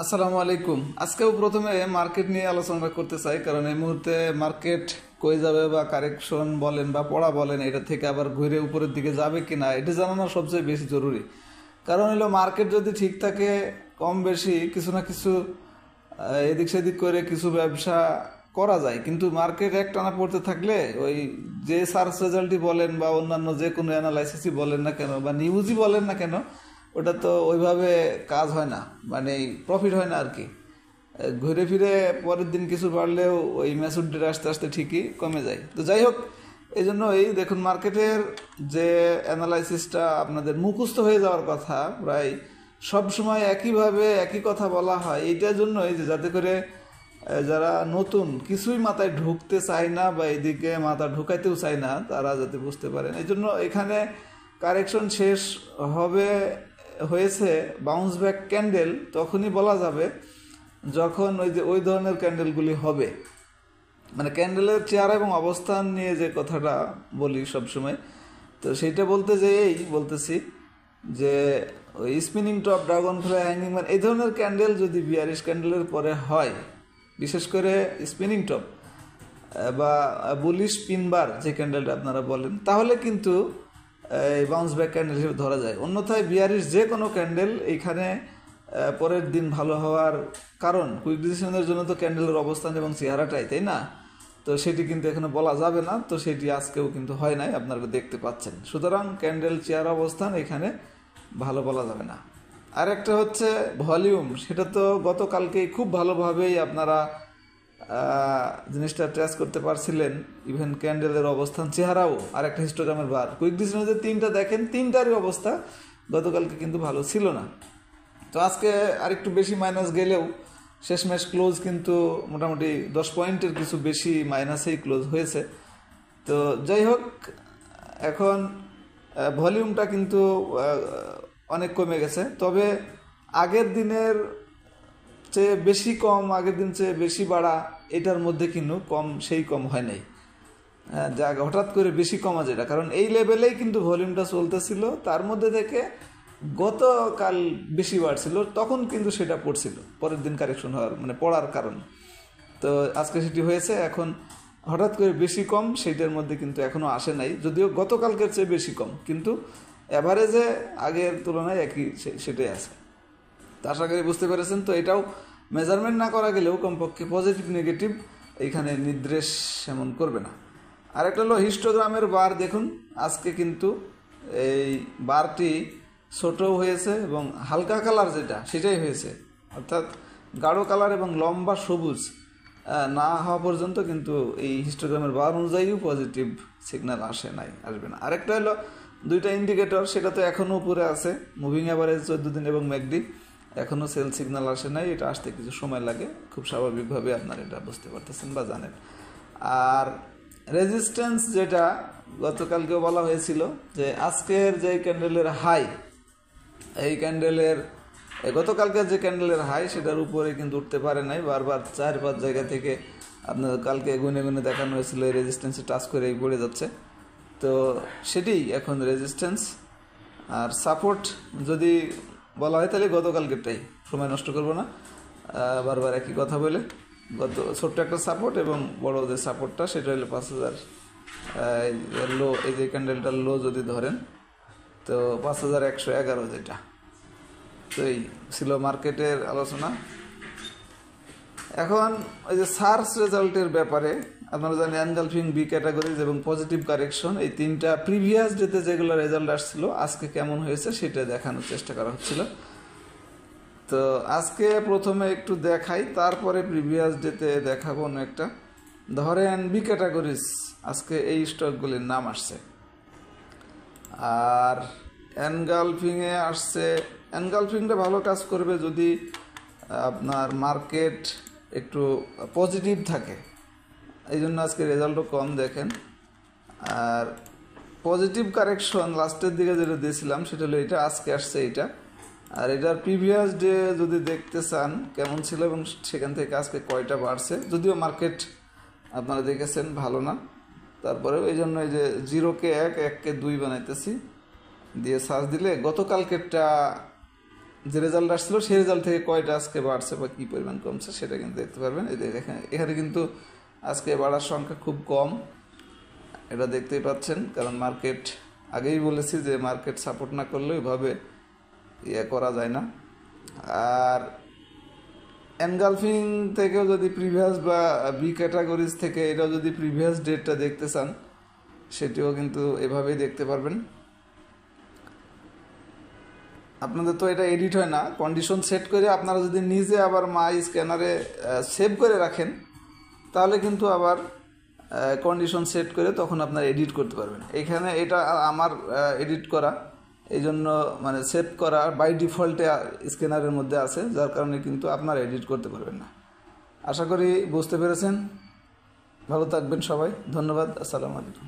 আসসালামু আলাইকুম। আজকেও প্রথমে মার্কেট নিয়ে আলোচনা করতে চাই, কারণ এই মুহূর্তে মার্কেট কই যাবে বা কারেকশন বলেন বা পড়া বলেন, এটা থেকে আবার ঘুরে উপরের দিকে যাবে কিনা এটা জানানো সবচেয়ে বেশি জরুরি। কারণ হলো মার্কেট যদি ঠিক থাকে, কম বেশি কিছু না কিছু এদিক সেদিক করে কিছু ব্যবসা করা যায়, কিন্তু মার্কেট একটানা পড়তে থাকলে ওই যে সার্চ রেজাল্টই বলেন বা অন্যান্য যে কোনো অ্যানালাইসিসই বলেন না কেন বা নিউজই বলেন না কেন, ওটা তো ওইভাবে কাজ হয় না, মানে প্রফিট হয় না আর কি। ঘুরে ফিরে পরের দিন কিছু বাড়লেও ওই ম্যাচুরিটির আস্তে আস্তে ঠিকই কমে যায়। তো যাই হোক, এই জন্য এই দেখুন মার্কেটের যে অ্যানালাইসিসটা আপনাদের মুখস্থ হয়ে যাওয়ার কথা, প্রায় সব সময় একইভাবে একই কথা বলা হয় এইটার জন্যই যে যাতে করে যারা নতুন কিছুই মাথায় ঢুকতে চায় না বা এদিকে মাথা ঢুকাইতেও চায় না, তারা যাতে বুঝতে পারেন। এই জন্য এখানে কারেকশন শেষ হবে হয়েছে বাউন্স ব্যাক ক্যান্ডেল তখনই বলা যাবে যখন ওই ধরনের ক্যান্ডেলগুলি হবে, মানে ক্যান্ডেলের চেহারা এবং অবস্থান নিয়ে যে কথাটা বলি সবসময়। তো সেইটা বলতে যেয়েই বলতেছি যে ওই spinning top, dragon fly, hanging man এই ধরনের ক্যান্ডেল যদি বিয়ারিশ ক্যান্ডেলের পরে হয়, বিশেষ করে স্পিনিং টপ বা বুলিশ পিনবার যে ক্যান্ডেলটা আপনারা বলেন, তাহলে কিন্তু এই বাউন্স ব্যাক ক্যান্ডেল হিসেবে ধরা যায়। অন্যথায় বিয়ারিশ যে কোনো ক্যান্ডেল এইখানে পরের দিন ভালো হওয়ার কারণ কুইক ডিসিশনের জন্য তো ক্যান্ডেলের অবস্থান এবং চেহারাটাই, তাই না? তো সেটি কিন্তু এখানে বলা যাবে না, তো সেটি আজকেও কিন্তু হয় নাই, আপনারা দেখতে পাচ্ছেন। সুতরাং ক্যান্ডেল চেহারা অবস্থান এখানে ভালো বলা যাবে না। আর একটা হচ্ছে ভলিউম, সেটা তো গতকালকেই খুব ভালোভাবেই আপনারা জিনিসটা ট্রেস করতে পারছিলেন। ইভেন ক্যান্ডেলের অবস্থান, চেহারাও, আর একটা হিস্টোগ্রামের বার, কুইক ডিসিশনে যে তিনটা দেখেন, তিনটারই অবস্থা গতকালকে কিন্তু ভালো ছিল না। তো আজকে আরেকটু বেশি মাইনাস গেলেও শেষমেশ ক্লোজ কিন্তু মোটামুটি 10 পয়েন্টের কিছু বেশি মাইনাসেই ক্লোজ হয়েছে। তো যাই হোক, এখন ভলিউমটা কিন্তু অনেক কমে গেছে, তবে আগের দিনের চেয়ে বেশি কম, আগের দিন চেয়ে বেশি বাড়া, এটার মধ্যে কিন্তু সেই কম হয় নাই। যা হঠাৎ করে বেশি কমা যেটা, কারণ এই লেভেলেই কিন্তু ভলিউমটা চলতেছিল, তার মধ্যে থেকে গতকাল বেশি বাড়ছিল, তখন কিন্তু সেটা পড়ছিল পরের দিন কারেকশন হওয়ার, মানে পড়ার কারণ। তো আজকে সেটি হয়েছে। এখন হঠাৎ করে বেশি কম সেইটার মধ্যে কিন্তু এখনও আসে নাই, যদিও গতকালকের চেয়ে বেশি কম, কিন্তু অ্যাভারেজে আগের তুলনায় একই সেটাই আছে। তা আশা করি বুঝতে পেরেছেন। তো এটাও মেজারমেন্ট না করা গেলেও কমপক্ষে পজিটিভ নেগেটিভ এইখানে নির্দেশ এমন করবে না। আরেকটা হলো হিস্টোগ্রামের বার, দেখুন আজকে কিন্তু এই বারটি ছোটও হয়েছে এবং হালকা কালার যেটা সেটাই হয়েছে, অর্থাৎ গাঢ় কালার এবং লম্বা সবুজ না হওয়া পর্যন্ত কিন্তু এই হিস্টোগ্রামের বার অনুযায়ীও পজিটিভ সিগন্যাল আসবে না। আরেকটা হলো দুইটা ইন্ডিকেটর, সেটা তো এখনও উপরে আছে, মুভিং অ্যাভারেজ 14 দিন এবং ম্যাকডি, এখনও সেল সিগন্যাল আসে নাই। এটা আসতে কিছু সময় লাগে, খুব স্বাভাবিকভাবে আপনারা এটা বুঝতে পারতেছেন বা জানেন। আর রেজিস্ট্যান্স যেটা গতকালকেও বলা হয়েছিল যে আজকের যে ক্যান্ডেলের হাই, এই ক্যান্ডেলের গতকালকের যে ক্যান্ডেলের হাই সেটার উপরে কিন্তু উঠতে পারে নাই, বারবার 4-5 জায়গা থেকে আপনার কালকে গুনে গুনে দেখানো হয়েছিল এই রেজিস্ট্যান্সে টাচ করে পড়ে যাচ্ছে। তো সেটি এখন রেজিস্ট্যান্স। আর সাপোর্ট যদি বলা হয় তাহলে গতকালকেরটাই, সময় নষ্ট করব না বারবার একই কথা বলে। ছোট্ট একটা সাপোর্ট এবং বড় যে সাপোর্টটা সেটা হলো 5000 লো, এই যে ক্যান্ডেলটার লো যদি ধরেন তো 5111 যেটা। তো এই ছিল মার্কেটের আলোচনা। এখন ওই যে সার্চ রেজাল্টের ব্যাপারে আপনারা জানেন এনগালফিং, বি ক্যাটাগরিজ এবং পজিটিভ কারেকশন, এই তিনটা প্রিভিয়াস ডেতে যেগুলো রেজাল্ট আসছিল আজকে কেমন হয়েছে সেটা দেখানোর চেষ্টা করা হচ্ছিল। তো আজকে প্রথমে একটু দেখাই, তারপরে প্রিভিয়াস ডেতে দেখাবো না একটা। ধরেন বি ক্যাটাগরিজ, আজকে এই স্টকগুলির নাম আসছে। আর এনগালফিংয়ে আসছে, এনগালফিংটা ভালো কাজ করবে যদি আপনার মার্কেট একটু পজিটিভ থাকে, এই জন্য আজকে রেজাল্টও কম দেখেন। আর পজিটিভ কারেকশন লাস্টের দিকে যেটা দিয়েছিলাম সেটা হলো এটা, আজকে আসছে এইটা। আর এটার প্রিভিয়াস ডে যদি দেখতে চান কেমন ছিল এবং সেখান থেকে আজকে কয়টা বাড়ছে, যদিও মার্কেট আপনারা দেখেছেন ভালো না, তারপরেও এই জন্য এই যে 0-কে 1, 1-কে 2 বানাইতেছি, দিয়ে সার্চ দিলে গতকালকেরটা যে রেজাল্ট আসছিল সেই রেজাল্ট থেকে কয়টা আজকে বাড়ছে বা কী পরিমাণ কমছে সেটা কিন্তু দেখতে পারবেন। এই যে এখানে কিন্তু আজকে বাড়ার সংখ্যা খুব কম, এটা দেখতেই পাচ্ছেন। কারণ মার্কেট, আগেই বলেছি যে মার্কেট সাপোর্ট না করলে ওইভাবে করা যায় না। আর এনগালফিং থেকেও যদি প্রিভিয়াস বা বি ক্যাটাগরিজ থেকে এটাও যদি প্রিভিয়াস ডেটটা দেখতে চান সেটিও কিন্তু এভাবেই দেখতে পারবেন। আপনাদের তো এটা এডিট হয় না, কন্ডিশন সেট করে আপনারা যদি নিজে আবার মাই স্ক্যানারে সেভ করে রাখেন তাহলে কিন্তু আবার কন্ডিশন সেট করে তখন আপনারা এডিট করতে পারবেন। এখানে এটা আমার এডিট করা, এই জন্য মানে সেভ করা বাই ডিফল্টে স্ক্যানারের মধ্যে আছে, যার কারণে কিন্তু আপনারা এডিট করতে পারবেন না। আশা করি বুঝতে পেরেছেন। ভালো থাকবেন সবাই, ধন্যবাদ, আসসালামু আলাইকুম।